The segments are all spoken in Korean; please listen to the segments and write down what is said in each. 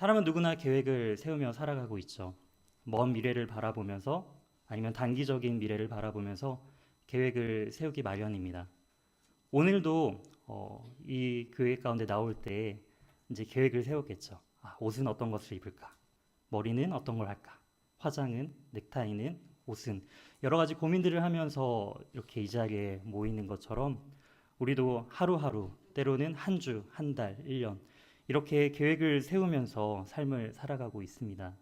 사람은 누구나 계획을 세우며 살아가고 있죠. 먼 미래를 바라보면서 아니면 단기적인 미래를 바라보면서 계획을 세우기 마련입니다. 오늘도 이 교회 가운데 나올 때 이제 계획을 세웠겠죠. 옷은 어떤 것을 입을까? 머리는 어떤 걸 할까? 화장은, 넥타이는, 옷은 여러 가지 고민들을 하면서 이렇게 이 자리에 모이는 것처럼 우리도 하루하루 때로는 한 주, 한 달, 1년 이렇게 계획을 세우면서 삶을 살아가고 있습니다.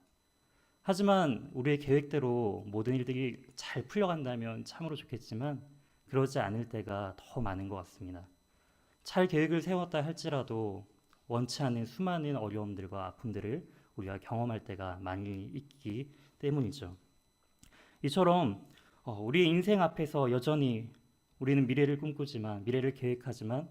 하지만 우리의 계획대로 모든 일들이 잘 풀려간다면 참으로 좋겠지만 그러지 않을 때가 더 많은 것 같습니다. 잘 계획을 세웠다 할지라도 원치 않는 수많은 어려움들과 아픔들을 우리가 경험할 때가 많이 있기 때문이죠. 이처럼 우리의 인생 앞에서 여전히 우리는 미래를 꿈꾸지만 미래를 계획하지만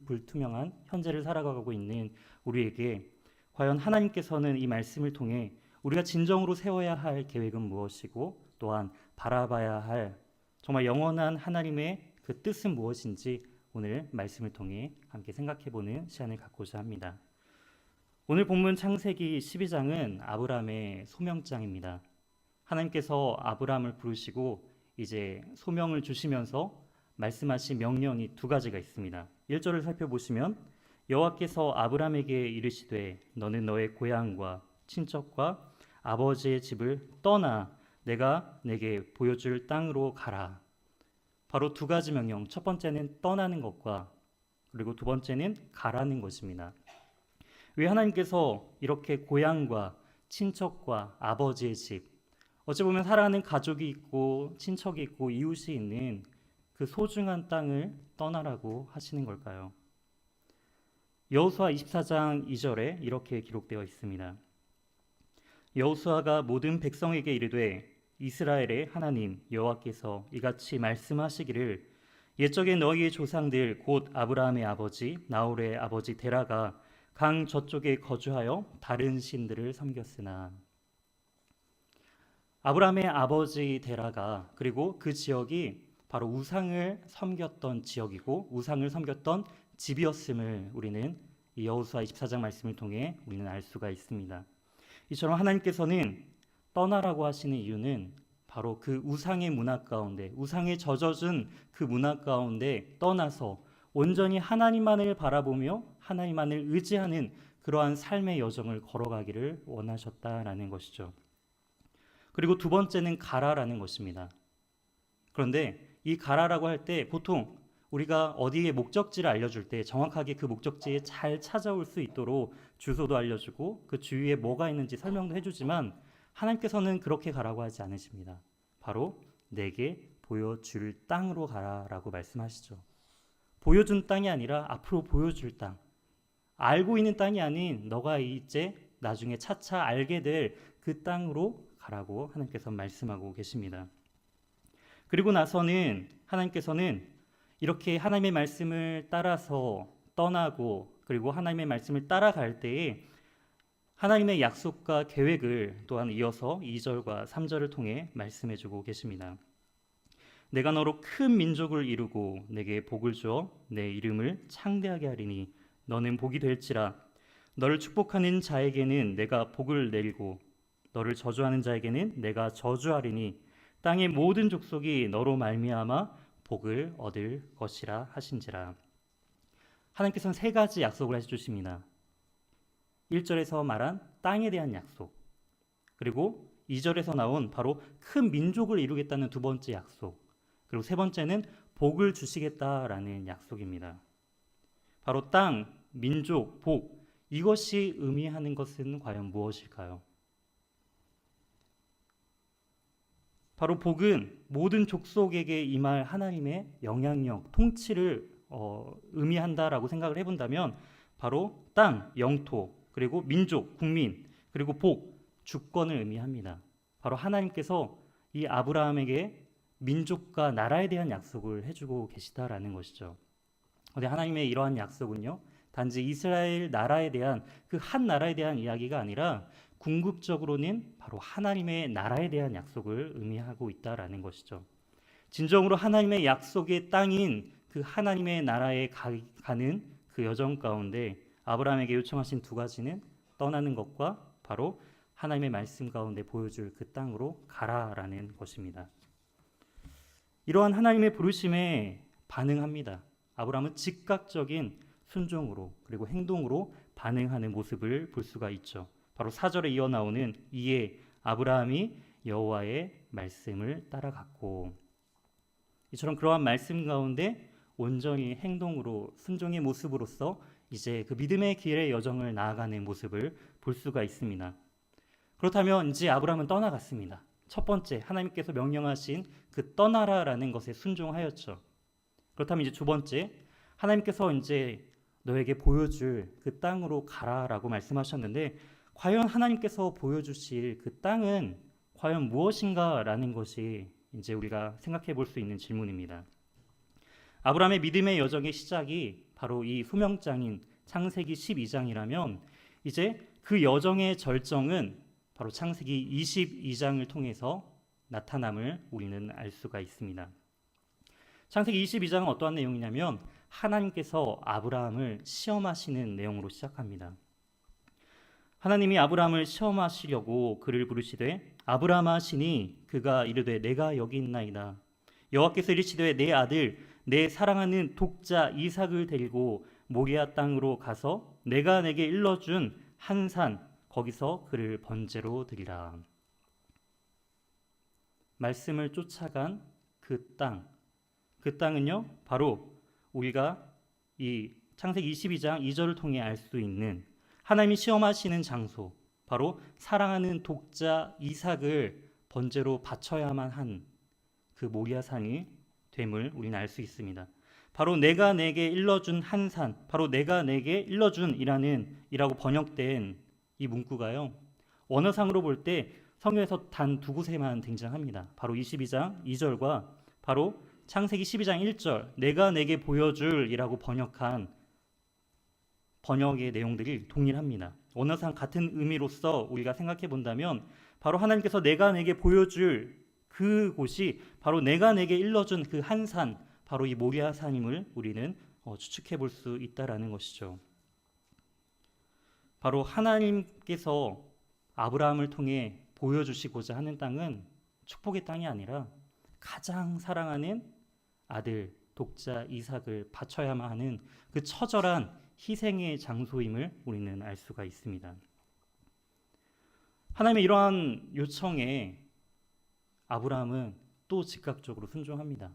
불투명한 현재를 살아가고 있는 우리에게 과연 하나님께서는 이 말씀을 통해 우리가 진정으로 세워야 할 계획은 무엇이고 또한 바라봐야 할 정말 영원한 하나님의 그 뜻은 무엇인지 오늘 말씀을 통해 함께 생각해보는 시간을 갖고자 합니다. 오늘 본문 창세기 12장은 아브라함의 소명장입니다. 하나님께서 아브라함을 부르시고 이제 소명을 주시면서 말씀하신 명령이 두 가지가 있습니다. 1절을 살펴보시면 여호와께서 아브라함에게 이르시되 너는 너의 고향과 친척과 아버지의 집을 떠나 내가 내게 보여줄 땅으로 가라. 바로 두 가지 명령. 첫 번째는 떠나는 것과 그리고 두 번째는 가라는 것입니다. 왜 하나님께서 이렇게 고향과 친척과 아버지의 집, 어찌 보면 사랑하는 가족이 있고 친척이 있고 이웃이 있는 그 소중한 땅을 떠나라고 하시는 걸까요? 여호수아 24장 2절에 이렇게 기록되어 있습니다. 여호수아가 모든 백성에게 이르되 이스라엘의 하나님 여호와께서 이같이 말씀하시기를 옛적에 너희의 조상들 곧 아브라함의 아버지 나홀의 아버지 데라가 강 저쪽에 거주하여 다른 신들을 섬겼으나 아브라함의 아버지 데라가 그리고 그 지역이 바로 우상을 섬겼던 지역이고 우상을 섬겼던 집이었음을 우리는 이 여호수아 24장 말씀을 통해 우리는 알 수가 있습니다. 이처럼 하나님께서는 떠나라고 하시는 이유는 바로 그 우상의 문화 가운데 우상에 젖어준 그 문화 가운데 떠나서 온전히 하나님만을 바라보며 하나님만을 의지하는 그러한 삶의 여정을 걸어가기를 원하셨다라는 것이죠. 그리고 두 번째는 가라라는 것입니다. 그런데 이 가라라고 할 때 보통 우리가 어디에 목적지를 알려줄 때 정확하게 그 목적지에 잘 찾아올 수 있도록 주소도 알려주고 그 주위에 뭐가 있는지 설명도 해주지만 하나님께서는 그렇게 가라고 하지 않으십니다. 바로 내게 보여줄 땅으로 가라라고 말씀하시죠. 보여준 땅이 아니라 앞으로 보여줄 땅, 알고 있는 땅이 아닌 너가 이제 나중에 차차 알게 될 그 땅으로 가라고 하나님께서 말씀하고 계십니다. 그리고 나서는 하나님께서는 이렇게 하나님의 말씀을 따라서 떠나고 그리고 하나님의 말씀을 따라갈 때에 하나님의 약속과 계획을 또한 이어서 2절과 3절을 통해 말씀해 주고 계십니다. 내가 너로 큰 민족을 이루고 내게 복을 주어 내 이름을 창대하게 하리니 너는 복이 될지라. 너를 축복하는 자에게는 내가 복을 내리고 너를 저주하는 자에게는 내가 저주하리니 땅의 모든 족속이 너로 말미암아 복을 얻을 것이라 하신지라. 하나님께서는 세 가지 약속을 해주십니다. 1절에서 말한 땅에 대한 약속, 그리고 2절에서 나온 바로 큰 민족을 이루겠다는 두 번째 약속, 그리고 세 번째는 복을 주시겠다라는 약속입니다. 바로 땅, 민족, 복, 이것이 의미하는 것은 과연 무엇일까요? 바로 복은 모든 족속에게 임할 하나님의 영향력, 통치를 의미한다라고 생각을 해본다면 바로 땅, 영토, 그리고 민족, 국민, 그리고 복, 주권을 의미합니다. 바로 하나님께서 이 아브라함에게 민족과 나라에 대한 약속을 해주고 계시다라는 것이죠. 그런데 하나님의 이러한 약속은요, 단지 이스라엘 나라에 대한 그 한 나라에 대한 이야기가 아니라 궁극적으로는 바로 하나님의 나라에 대한 약속을 의미하고 있다라는 것이죠. 진정으로 하나님의 약속의 땅인 그 하나님의 나라에 가는 그 여정 가운데 아브라함에게 요청하신 두 가지는 떠나는 것과 바로 하나님의 말씀 가운데 보여줄 그 땅으로 가라라는 것입니다. 이러한 하나님의 부르심에 반응합니다. 아브라함은 즉각적인 순종으로 그리고 행동으로 반응하는 모습을 볼 수가 있죠. 바로 4절에 이어 나오는 이에 아브라함이 여호와의 말씀을 따라갔고, 이처럼 그러한 말씀 가운데 온전히 행동으로 순종의 모습으로서 이제 그 믿음의 길의 여정을 나아가는 모습을 볼 수가 있습니다. 그렇다면 이제 아브라함은 떠나갔습니다. 첫 번째, 하나님께서 명령하신 그 떠나라라는 것에 순종하였죠. 그렇다면 이제 두 번째, 하나님께서 이제 너에게 보여줄 그 땅으로 가라라고 말씀하셨는데, 과연 하나님께서 보여주실 그 땅은 과연 무엇인가라는 것이 이제 우리가 생각해 볼 수 있는 질문입니다. 아브라함의 믿음의 여정의 시작이 바로 이 소명장인 창세기 12장이라면 이제 그 여정의 절정은 바로 창세기 22장을 통해서 나타남을 우리는 알 수가 있습니다. 창세기 22장은 어떠한 내용이냐면 하나님께서 아브라함을 시험하시는 내용으로 시작합니다. 하나님이 아브라함을 시험하시려고 그를 부르시되 아브라함아 하시니 그가 이르되 내가 여기 있나이다. 여호와께서 이르시되 내 아들 내 사랑하는 독자 이삭을 데리고 모리아 땅으로 가서 내가 내게 일러준 한 산 거기서 그를 번제로 드리라. 말씀을 쫓아간 그 땅은요 바로 우리가 이 창세기 22장 2절을 통해 알 수 있는 하나님이 시험하시는 장소, 바로 사랑하는 독자 이삭을 번제로 바쳐야만 한 그 모리아산이 됨을 우리는 알 수 있습니다. 바로 내가 내게 일러준 한 산, 바로 내가 내게 일러준이라고 번역된 이 문구가요, 원어상으로 볼 때 성경에서 단 두 곳에만 등장합니다. 바로 22장 2절과 바로 창세기 12장 1절 내가 내게 보여줄이라고 번역한 번역의 내용들이 동일합니다. 원어상 같은 의미로서 우리가 생각해 본다면 바로 하나님께서 내가 내게 보여줄 그곳이 바로 내가 내게 일러준 그 한 산, 바로 이 모리아 산임을 우리는 추측해 볼 수 있다라는 것이죠. 바로 하나님께서 아브라함을 통해 보여주시고자 하는 땅은 축복의 땅이 아니라 가장 사랑하는 아들 독자 이삭을 바쳐야만 하는 그 처절한 희생의 장소임을 우리는 알 수가 있습니다. 하나님의 이러한 요청에 아브라함은 또 즉각적으로 순종합니다.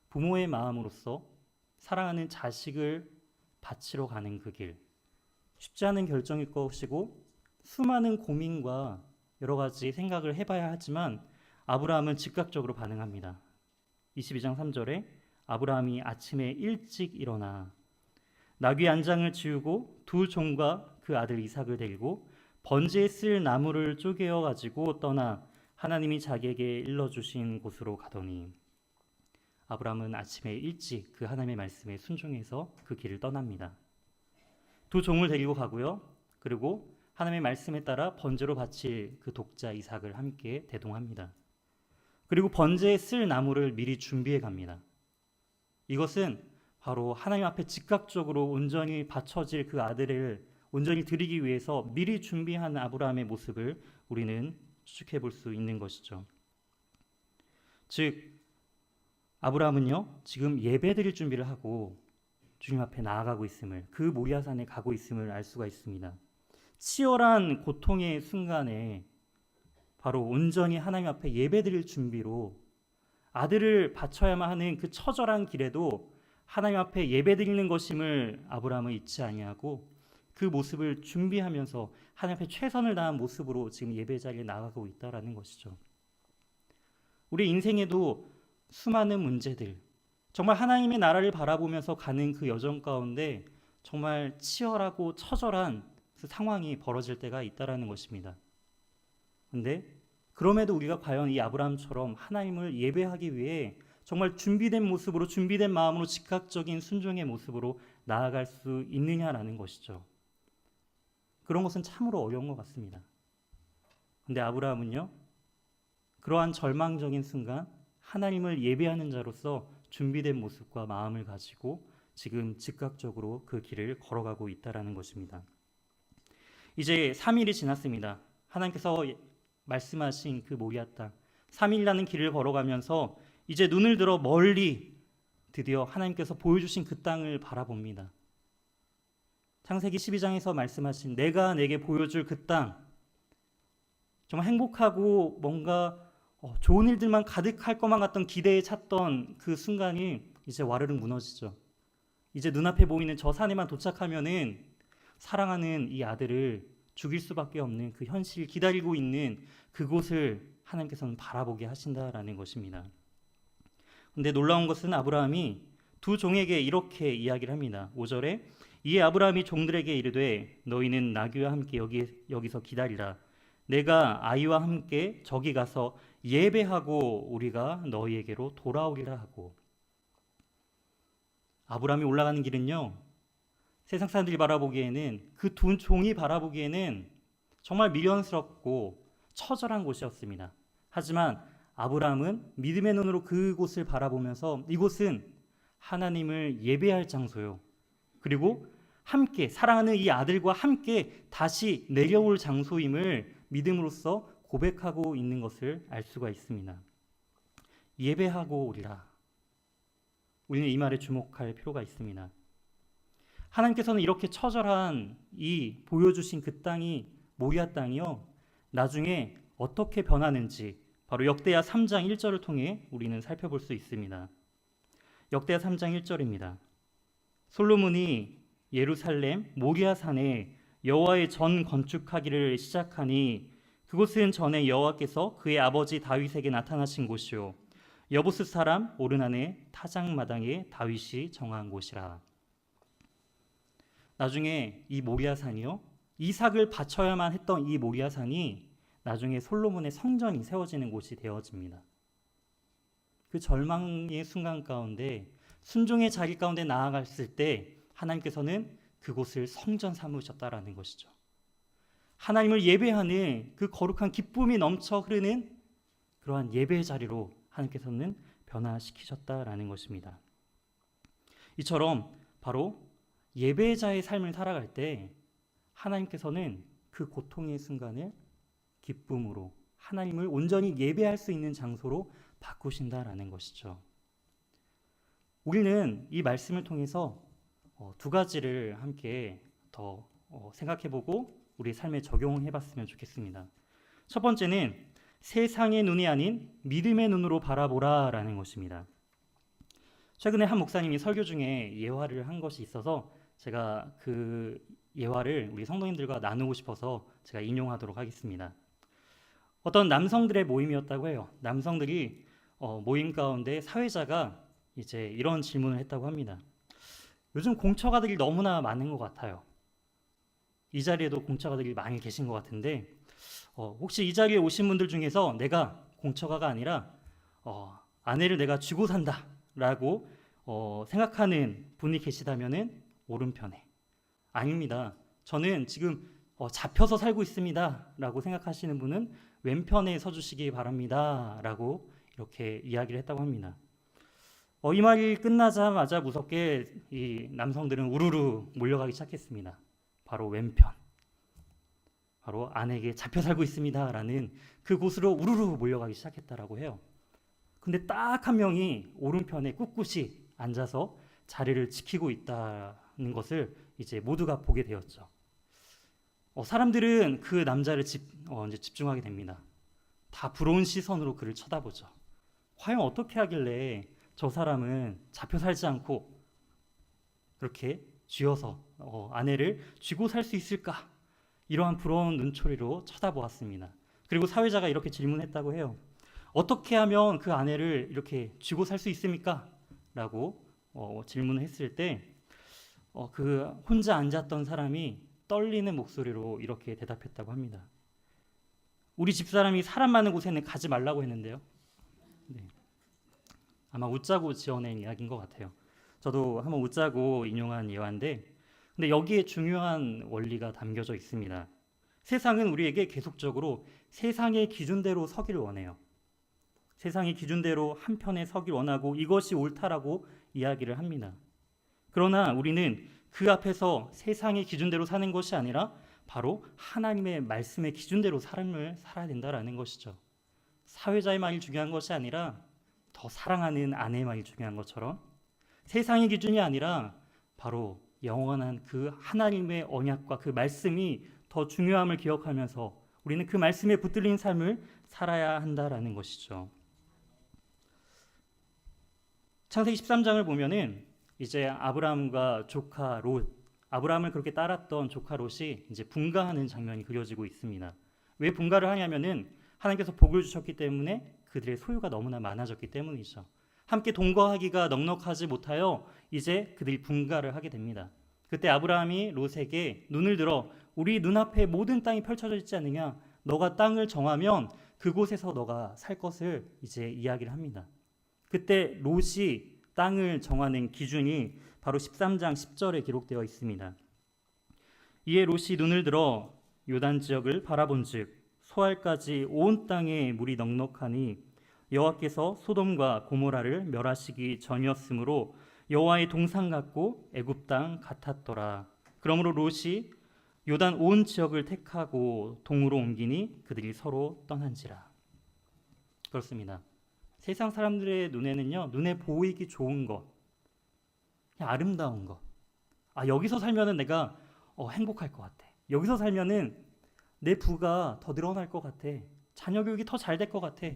부모의 마음으로서 사랑하는 자식을 바치러 가는 그 길, 쉽지 않은 결정일 것이고 수많은 고민과 여러 가지 생각을 해봐야 하지만 아브라함은 즉각적으로 반응합니다. 22장 3절에 아브라함이 아침에 일찍 일어나 나귀 안장을 지우고 두 종과 그 아들 이삭을 데리고 번제에 쓸 나무를 쪼개어 가지고 떠나 하나님이 자기에게 일러주신 곳으로 가더니, 아브라함은 아침에 일찍 그 하나님의 말씀에 순종해서 그 길을 떠납니다. 두 종을 데리고 가고요. 그리고 하나님의 말씀에 따라 번제로 바칠 그 독자 이삭을 함께 대동합니다. 그리고 번제에 쓸 나무를 미리 준비해 갑니다. 이것은 바로 하나님 앞에 즉각적으로 온전히 바쳐질 그 아들을 온전히 드리기 위해서 미리 준비한 아브라함의 모습을 우리는 추측해 볼 수 있는 것이죠. 즉 아브라함은요 지금 예배드릴 준비를 하고 주님 앞에 나아가고 있음을, 그 모리아산에 가고 있음을 알 수가 있습니다. 치열한 고통의 순간에 바로 온전히 하나님 앞에 예배드릴 준비로 아들을 바쳐야만 하는 그 처절한 길에도 하나님 앞에 예배드리는 것임을 아브라함은 잊지 아니하고 그 모습을 준비하면서 하나님 앞에 최선을 다한 모습으로 지금 예배 자리에 나가고 있다라는 것이죠. 우리 인생에도 수많은 문제들, 정말 하나님의 나라를 바라보면서 가는 그 여정 가운데 정말 치열하고 처절한 그 상황이 벌어질 때가 있다라는 것입니다. 그런데 그럼에도 우리가 과연 이 아브라함처럼 하나님을 예배하기 위해 정말 준비된 모습으로, 준비된 마음으로 즉각적인 순종의 모습으로 나아갈 수 있느냐라는 것이죠. 그런 것은 참으로 어려운 것 같습니다. 그런데 아브라함은요, 그러한 절망적인 순간 하나님을 예배하는 자로서 준비된 모습과 마음을 가지고 지금 즉각적으로 그 길을 걸어가고 있다라는 것입니다. 이제 3일이 지났습니다. 하나님께서 말씀하신 그 모리아 땅 3일이라는 길을 걸어가면서 이제 눈을 들어 멀리 드디어 하나님께서 보여주신 그 땅을 바라봅니다. 창세기 12장에서 말씀하신 내가 내게 보여줄 그 땅, 정말 행복하고 뭔가 좋은 일들만 가득할 것만 같던 기대에 찼던 그 순간이 이제 와르르 무너지죠. 이제 눈앞에 보이는 저 산에만 도착하면은 사랑하는 이 아들을 죽일 수밖에 없는 그 현실을 기다리고 있는 그곳을 하나님께서는 바라보게 하신다라는 것입니다. 근데 놀라운 것은 아브라함이 두 종에게 이렇게 이야기를 합니다. 5절에 이에 아브라함이 종들에게 이르되 너희는 나귀와 함께 여기서 기다리라. 내가 아이와 함께 저기 가서 예배하고 우리가 너희에게로 돌아오리라 하고. 아브라함이 올라가는 길은요, 세상 사람들이 바라보기에는 그 두 종이 바라보기에는 정말 미련스럽고 처절한 곳이었습니다. 하지만 아브라함은 믿음의 눈으로 그곳을 바라보면서 이곳은 하나님을 예배할 장소요. 그리고 함께 사랑하는 이 아들과 함께 다시 내려올 장소임을 믿음으로써 고백하고 있는 것을 알 수가 있습니다. 예배하고 오리라. 우리는 이 말에 주목할 필요가 있습니다. 하나님께서는 이렇게 처절한 이 보여주신 그 땅이 모리아 땅이요, 나중에 어떻게 변하는지 바로 역대하 3장 1절을 통해 우리는 살펴볼 수 있습니다. 역대하 3장 1절입니다. 솔로몬이 예루살렘 모리아 산에 여호와의 전 건축하기를 시작하니 그곳은 전에 여호와께서 그의 아버지 다윗에게 나타나신 곳이요 여부스 사람 오르난의 타작마당에 다윗이 정한 곳이라. 나중에 이 모리아 산이요, 이삭을 바쳐야만 했던 이 모리아 산이 나중에 솔로몬의 성전이 세워지는 곳이 되어집니다. 그 절망의 순간 가운데 순종의 자리 가운데 나아갔을 때 하나님께서는 그곳을 성전 삼으셨다라는 것이죠. 하나님을 예배하는 그 거룩한 기쁨이 넘쳐 흐르는 그러한 예배의 자리로 하나님께서는 변화시키셨다라는 것입니다. 이처럼 바로 예배자의 삶을 살아갈 때 하나님께서는 그 고통의 순간을 기쁨으로 하나님을 온전히 예배할 수 있는 장소로 바꾸신다라는 것이죠. 우리는 이 말씀을 통해서 두 가지를 함께 더 생각해보고 우리 삶에 적용해봤으면 좋겠습니다. 첫 번째는 세상의 눈이 아닌 믿음의 눈으로 바라보라 라는 것입니다. 최근에 한 목사님이 설교 중에 예화를 한 것이 있어서 제가 그 예화를 우리 성도님들과 나누고 싶어서 제가 인용하도록 하겠습니다. 어떤 남성들의 모임이었다고 해요. 남성들이 모임 가운데 사회자가 이제 이런 질문을 했다고 합니다. 요즘 공처가들이 너무나 많은 것 같아요. 이 자리에도 공처가들이 많이 계신 것 같은데 혹시 이 자리에 오신 분들 중에서 내가 공처가가 아니라 아내를 내가 쥐고 산다 라고 생각하는 분이 계시다면 오른편에, 아닙니다, 저는 지금 잡혀서 살고 있습니다 라고 생각하시는 분은 왼편에 서주시기 바랍니다 라고 이렇게 이야기를 했다고 합니다. 이 말이 끝나자마자 무섭게 이 남성들은 우르르 몰려가기 시작했습니다. 바로 왼편, 바로 아내에게 잡혀 살고 있습니다 라는 그곳으로 우르르 몰려가기 시작했다라고 해요. 근데 딱 한 명이 오른편에 꿋꿋이 앉아서 자리를 지키고 있다는 것을 이제 모두가 보게 되었죠. 사람들은 그 남자를 이제 집중하게 됩니다. 다 부러운 시선으로 그를 쳐다보죠. 과연 어떻게 하길래 저 사람은 잡혀 살지 않고 그렇게 쥐어서 아내를 쥐고 살 수 있을까? 이러한 부러운 눈초리로 쳐다보았습니다. 그리고 사회자가 이렇게 질문했다고 해요. 어떻게 하면 그 아내를 이렇게 쥐고 살 수 있습니까? 라고 질문을 했을 때 그 혼자 앉았던 사람이 떨리는 목소리로 이렇게 대답했다고 합니다. 우리 집사람이 사람 많은 곳에는 가지 말라고 했는데요. 네. 아마 웃자고 지어낸 이야기인 것 같아요. 저도 한번 웃자고 인용한 예화인데, 근데 여기에 중요한 원리가 담겨져 있습니다. 세상은 우리에게 계속적으로 세상의 기준대로 서기를 원해요. 세상의 기준대로 한편에 서기를 원하고 이것이 옳다라고 이야기를 합니다. 그러나 우리는 그 앞에서 세상의 기준대로 사는 것이 아니라 바로 하나님의 말씀의 기준대로 삶을 살아야 된다라는 것이죠. 사회자의 말이 중요한 것이 아니라 더 사랑하는 아내의 말이 중요한 것처럼 세상의 기준이 아니라 바로 영원한 그 하나님의 언약과 그 말씀이 더 중요함을 기억하면서 우리는 그 말씀에 붙들린 삶을 살아야 한다라는 것이죠. 창세기 13장을 보면은 이제 아브라함과 조카 롯, 아브라함을 그렇게 따랐던 조카 롯이 이제 분가하는 장면이 그려지고 있습니다. 왜 분가를 하냐면은 하나님께서 복을 주셨기 때문에 그들의 소유가 너무나 많아졌기 때문이죠. 함께 동거하기가 넉넉하지 못하여 이제 그들이 분가를 하게 됩니다. 그때 아브라함이 롯에게 눈을 들어 우리 눈앞에 모든 땅이 펼쳐져 있지 않느냐? 너가 땅을 정하면 그곳에서 너가 살 것을 이제 이야기를 합니다. 그때 롯이 땅을 정하는 기준이 바로 13장 10절에 기록되어 있습니다. 이에 롯이 눈을 들어 요단 지역을 바라본즉 소알까지 온 땅에 물이 넉넉하니 여호와께서 소돔과 고모라를 멸하시기 전이었으므로 여호와의 동산 같고 애굽 땅 같았더라. 그러므로 롯이 요단 온 지역을 택하고 동으로 옮기니 그들이 서로 떠난지라. 그렇습니다. 세상 사람들의 눈에는요, 눈에 보이기 좋은 것, 그냥 아름다운 것. 여기서 살면은 내가 행복할 것 같아. 여기서 살면은 내 부가 더 늘어날 것 같아. 자녀 교육이 더 잘 될 것 같아.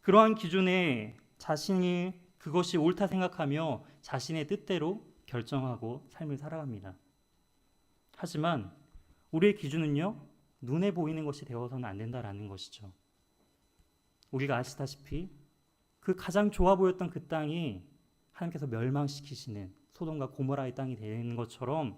그러한 기준에 자신이 그것이 옳다 생각하며 자신의 뜻대로 결정하고 삶을 살아갑니다. 하지만 우리의 기준은요, 눈에 보이는 것이 되어서는 안 된다라는 것이죠. 우리가 아시다시피 그 가장 좋아 보였던 그 땅이 하나님께서 멸망시키시는 소돔과 고모라의 땅이 되는 것처럼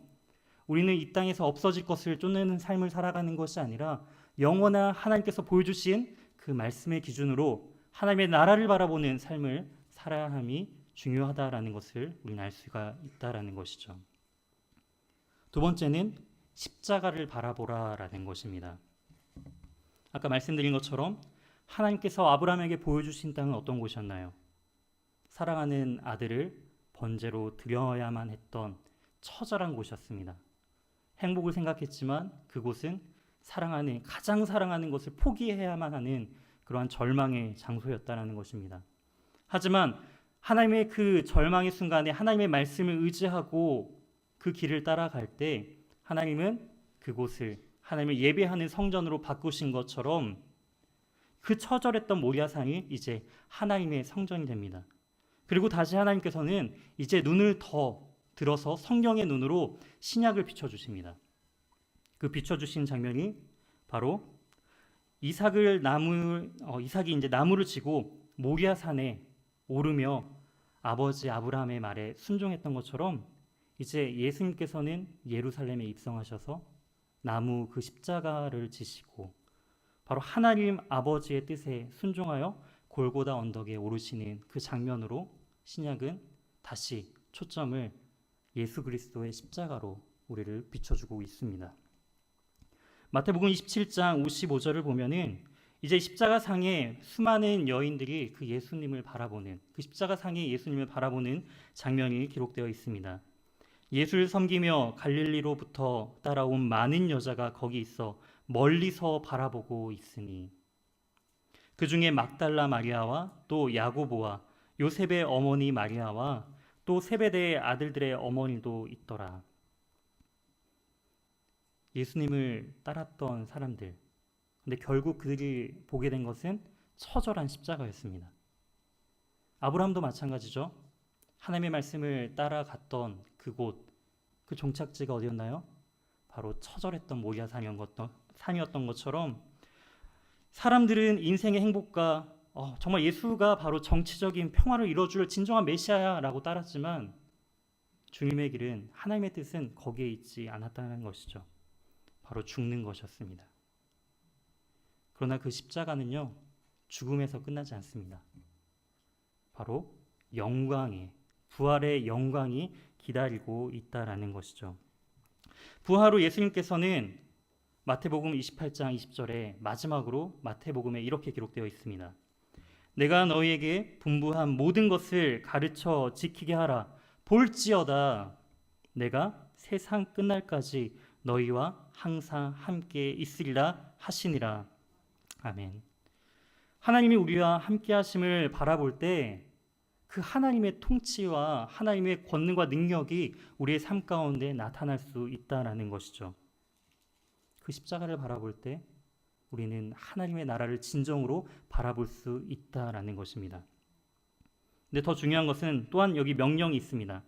우리는 이 땅에서 없어질 것을 쫓는 삶을 살아가는 것이 아니라 영원한 하나님께서 보여주신 그 말씀의 기준으로 하나님의 나라를 바라보는 삶을 살아야 함이 중요하다라는 것을 우리는 알 수가 있다라는 것이죠. 두 번째는 십자가를 바라보라라는 것입니다. 아까 말씀드린 것처럼 하나님께서 아브라함에게 보여주신 땅은 어떤 곳이었나요? 사랑하는 아들을 번제로 드려야만 했던 처절한 곳이었습니다. 행복을 생각했지만 그곳은 가장 사랑하는 것을 포기해야만 하는 그러한 절망의 장소였다는 것입니다. 하지만 하나님의 그 절망의 순간에 하나님의 말씀을 의지하고 그 길을 따라갈 때 하나님은 그곳을 하나님을 예배하는 성전으로 바꾸신 것처럼 그 처절했던 모리아산이 이제 하나님의 성전이 됩니다. 그리고 다시 하나님께서는 이제 눈을 더 들어서 성령의 눈으로 신약을 비춰주십니다. 그 비춰주신 장면이 바로 이삭이 이제 나무를 지고 모리아산에 오르며 아버지 아브라함의 말에 순종했던 것처럼 이제 예수님께서는 예루살렘에 입성하셔서 나무 그 십자가를 지시고 바로 하나님 아버지의 뜻에 순종하여 골고다 언덕에 오르시는 그 장면으로 신약은 다시 초점을 예수 그리스도의 십자가로 우리를 비춰주고 있습니다. 마태복음 27장 55절을 보면은 이제 십자가상에 수많은 여인들이 그 예수님을 바라보는 그 십자가상에 예수님을 바라보는 장면이 기록되어 있습니다. 예수를 섬기며 갈릴리로부터 따라온 많은 여자가 거기 있어 멀리서 바라보고 있으니 그 중에 막달라 마리아와 또 야고보와 요셉의 어머니 마리아와 또 세베대의 아들들의 어머니도 있더라. 예수님을 따랐던 사람들, 근데 결국 그들이 보게 된 것은 처절한 십자가였습니다. 아브라함도 마찬가지죠. 하나님의 말씀을 따라갔던 그곳, 그 종착지가 어디였나요? 바로 처절했던 모리아산이었던 것처럼 사람들은 인생의 행복과 정말 예수가 바로 정치적인 평화를 이뤄줄 진정한 메시아야라고 따랐지만 주님의 길은, 하나님의 뜻은 거기에 있지 않았다는 것이죠. 바로 죽는 것이었습니다. 그러나 그 십자가는요, 죽음에서 끝나지 않습니다. 바로 부활의 영광이 기다리고 있다라는 것이죠. 부활 후 예수님께서는 마태복음 28장 20절에 마지막으로 마태복음에 이렇게 기록되어 있습니다. 내가 너희에게 분부한 모든 것을 가르쳐 지키게 하라. 볼지어다 내가 세상 끝날까지 너희와 항상 함께 있으리라 하시니라. 아멘. 하나님이 우리와 함께 하심을 바라볼 때 그 하나님의 통치와 하나님의 권능과 능력이 우리의 삶 가운데 나타날 수 있다라는 것이죠. 그 십자가를 바라볼 때 우리는 하나님의 나라를 진정으로 바라볼 수 있다라는 것입니다. 근데 더 중요한 것은 또한 여기 명령이 있습니다.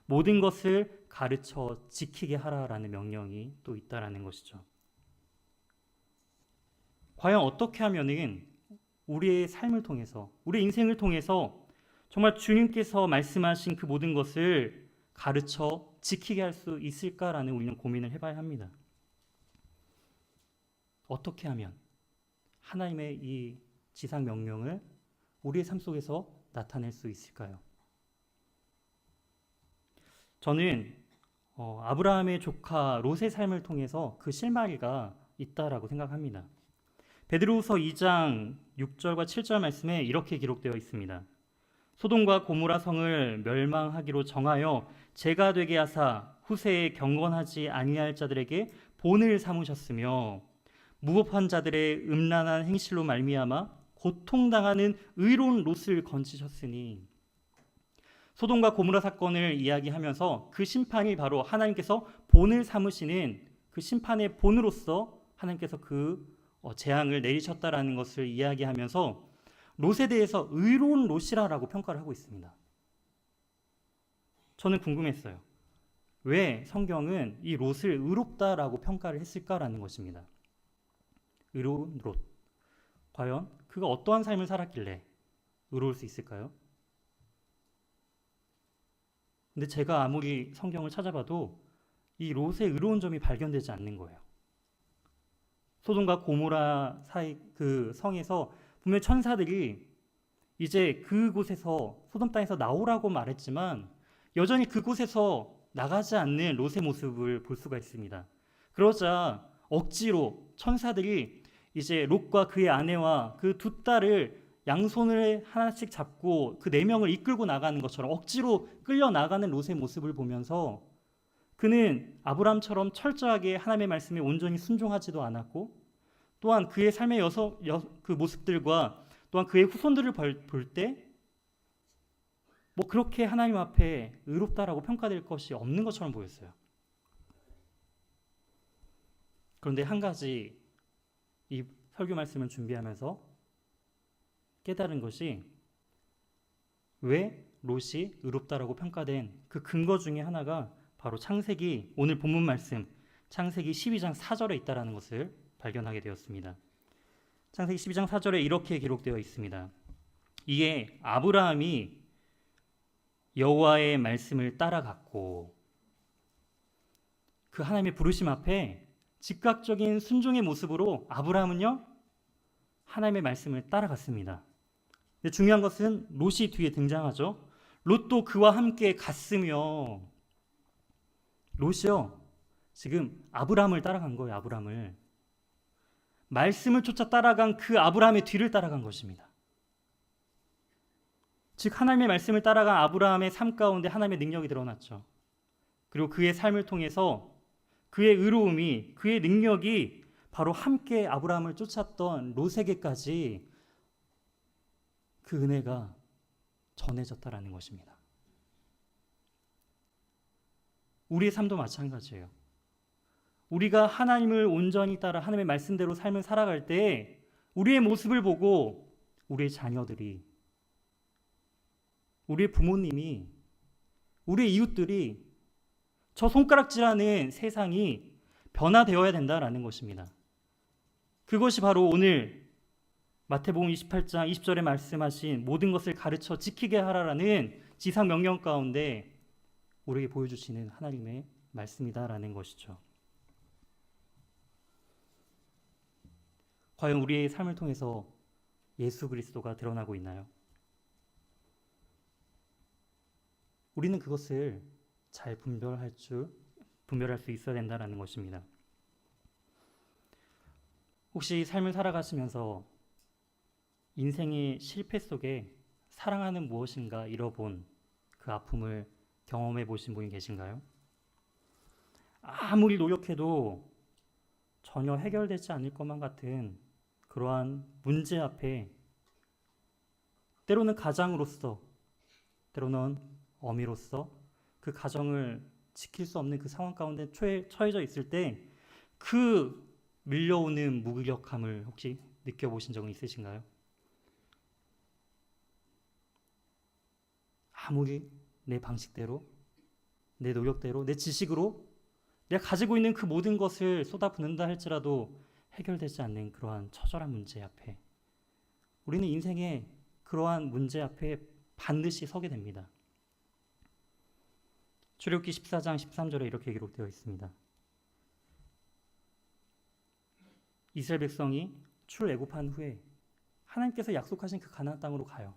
모든 것을 가르쳐 지키게 하라라는 명령이 또 있다라는 것이죠. 과연 어떻게 하면은 우리의 삶을 통해서, 우리의 인생을 통해서 정말 주님께서 말씀하신 그 모든 것을 가르쳐 지키게 할 수 있을까라는 우리는 고민을 해봐야 합니다. 어떻게 하면 하나님의 이 지상 명령을 우리의 삶 속에서 나타낼 수 있을까요? 저는 아브라함의 조카 롯의 삶을 통해서 그 실마리가 있다라고 생각합니다. 베드로후서 2장 6절과 7절 말씀에 이렇게 기록되어 있습니다. 소돔과 고모라 성을 멸망하기로 정하여 죄가 되게 하사 후세에 경건하지 아니할 자들에게 본을 삼으셨으며 무법한 자들의 음란한 행실로 말미암아 고통당하는 의로운 롯을 건지셨으니. 소돔과 고모라 사건을 이야기하면서 그 심판이 바로 하나님께서 본을 삼으시는 그 심판의 본으로서 하나님께서 그 재앙을 내리셨다라는 것을 이야기하면서 롯에 대해서 의로운 롯이라고 평가를 하고 있습니다. 저는 궁금했어요. 왜 성경은 이 롯을 의롭다라고 평가를 했을까라는 것입니다. 의로운 롯. 과연 그가 어떠한 삶을 살았길래 의로울 수 있을까요? 근데 제가 아무리 성경을 찾아봐도 이 롯의 의로운 점이 발견되지 않는 거예요. 소돔과 고모라 사이 그 성에서 분명 천사들이 이제 그곳에서 소돔 땅에서 나오라고 말했지만 여전히 그곳에서 나가지 않는 롯의 모습을 볼 수가 있습니다. 그러자 억지로 천사들이 이제 롯과 그의 아내와 그 두 딸을 양손을 하나씩 잡고 그 네 명을 이끌고 나가는 것처럼 억지로 끌려 나가는 롯의 모습을 보면서 그는 아브라함처럼 철저하게 하나님의 말씀에 온전히 순종하지도 않았고 또한 그의 삶의 그 모습들과 또한 그의 후손들을 볼 때 뭐 그렇게 하나님 앞에 의롭다라고 평가될 것이 없는 것처럼 보였어요. 그런데 한 가지 이 설교 말씀을 준비하면서 깨달은 것이 왜 롯이 의롭다라고 평가된 그 근거 중에 하나가 바로 창세기, 오늘 본문 말씀 창세기 12장 4절에 있다라는 것을 발견하게 되었습니다. 창세기 12장 4절에 이렇게 기록되어 있습니다. 이에 아브라함이 여호와의 말씀을 따라갔고, 그 하나님의 부르심 앞에 즉각적인 순종의 모습으로 아브라함은요 하나님의 말씀을 따라갔습니다. 근데 중요한 것은 롯이 뒤에 등장하죠. 롯도 그와 함께 갔으며, 롯이요 지금 아브라함을 따라간 거예요. 아브라함을 말씀을 쫓아 따라간 그 아브라함의 뒤를 따라간 것입니다. 즉 하나님의 말씀을 따라간 아브라함의 삶 가운데 하나님의 능력이 드러났죠. 그리고 그의 삶을 통해서 그의 의로움이, 그의 능력이 바로 함께 아브라함을 쫓았던 롯에게까지 그 은혜가 전해졌다라는 것입니다. 우리의 삶도 마찬가지예요. 우리가 하나님을 온전히 따라 하나님의 말씀대로 삶을 살아갈 때 우리의 모습을 보고 우리의 자녀들이, 우리의 부모님이, 우리의 이웃들이 저 손가락질하는 세상이 변화되어야 된다라는 것입니다. 그것이 바로 오늘 마태복음 28장 20절에 말씀하신 모든 것을 가르쳐 지키게 하라라는 지상 명령 가운데 우리에게 보여주시는 하나님의 말씀이다라는 것이죠. 과연 우리의 삶을 통해서 예수 그리스도가 드러나고 있나요? 우리는 그것을 잘 분별할 수 있어야 된다는 것입니다. 혹시 삶을 살아가시면서 인생의 실패 속에 사랑하는 무엇인가 잃어본 그 아픔을 경험해 보신 분이 계신가요? 아무리 노력해도 전혀 해결되지 않을 것만 같은 그러한 문제 앞에 때로는 가장으로서, 때로는 어미로서 그 가정을 지킬 수 없는 그 상황 가운데 처해져 있을 때 그 밀려오는 무기력함을 혹시 느껴보신 적은 있으신가요? 아무리 내 방식대로, 내 노력대로, 내 지식으로 내가 가지고 있는 그 모든 것을 쏟아붓는다 할지라도 해결되지 않는 그러한 처절한 문제 앞에 우리는 인생의 그러한 문제 앞에 반드시 서게 됩니다. 출애굽기 14장 13절에 이렇게 기록되어 있습니다. 이스라엘 백성이 출애굽한 후에 하나님께서 약속하신 그 가나안 땅으로 가요.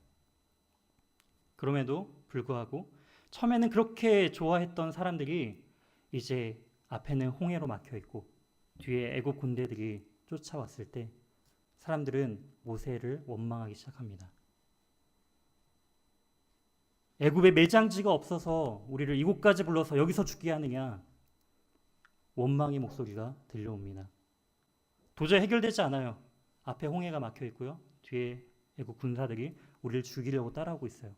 그럼에도 불구하고 처음에는 그렇게 좋아했던 사람들이 이제 앞에는 홍해로 막혀 있고 뒤에 애굽 군대들이 쫓아왔을 때 사람들은 모세를 원망하기 시작합니다. 애굽에 매장지가 없어서 우리를 이곳까지 불러서 여기서 죽게 하느냐, 원망의 목소리가 들려옵니다. 도저히 해결되지 않아요. 앞에 홍해가 막혀 있고요. 뒤에 애국 군사들이 우리를 죽이려고 따라오고 있어요.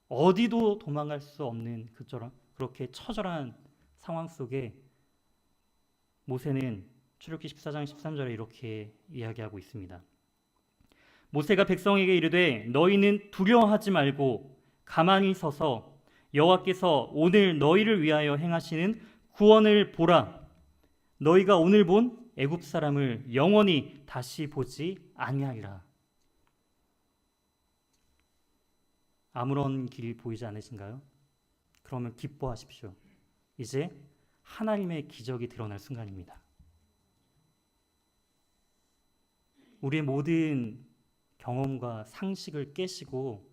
어디도 도망갈 수 없는 그렇게 처절한 상황 속에 모세는 출애굽기 14장 13절에 이렇게 이야기하고 있습니다. 모세가 백성에게 이르되 너희는 두려워하지 말고 가만히 서서 여호와께서 오늘 너희를 위하여 행하시는 구원을 보라. 너희가 오늘 본 애굽 사람을 영원히 다시 보지 아니하리라. 아무런 길이 보이지 않으신가요? 그러면 기뻐하십시오. 이제 하나님의 기적이 드러날 순간입니다. 우리의 모든 경험과 상식을 깨시고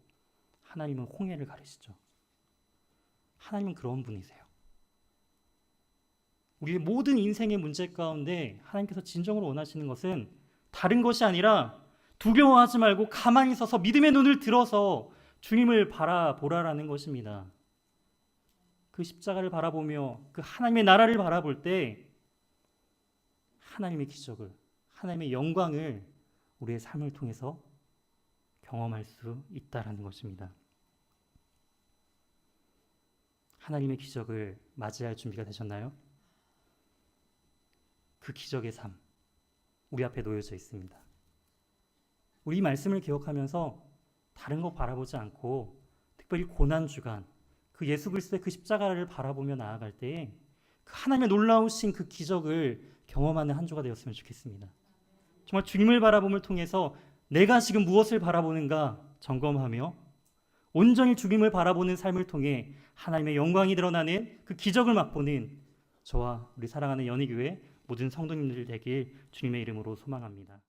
하나님은 홍해를 가르시죠. 하나님은 그런 분이세요. 우리의 모든 인생의 문제 가운데 하나님께서 진정으로 원하시는 것은 다른 것이 아니라 두려워하지 말고 가만히 서서 믿음의 눈을 들어서 주님을 바라보라라는 것입니다. 그 십자가를 바라보며 그 하나님의 나라를 바라볼 때 하나님의 기적을, 하나님의 영광을 우리의 삶을 통해서 경험할 수 있다라는 것입니다. 하나님의 기적을 맞이할 준비가 되셨나요? 그 기적의 삶, 우리 앞에 놓여져 있습니다. 우리 이 말씀을 기억하면서 다른 거 바라보지 않고 특별히 고난주간, 그 예수 그리스도의 그 십자가를 바라보며 나아갈 때에 그 하나님의 놀라우신 그 기적을 경험하는 한 주가 되었으면 좋겠습니다. 정말 주님을 바라봄을 통해서 내가 지금 무엇을 바라보는가 점검하며 온전히 주님을 바라보는 삶을 통해 하나님의 영광이 드러나는 그 기적을 맛보는 저와 우리 사랑하는 연희교회 모든 성도님들 되길 주님의 이름으로 소망합니다.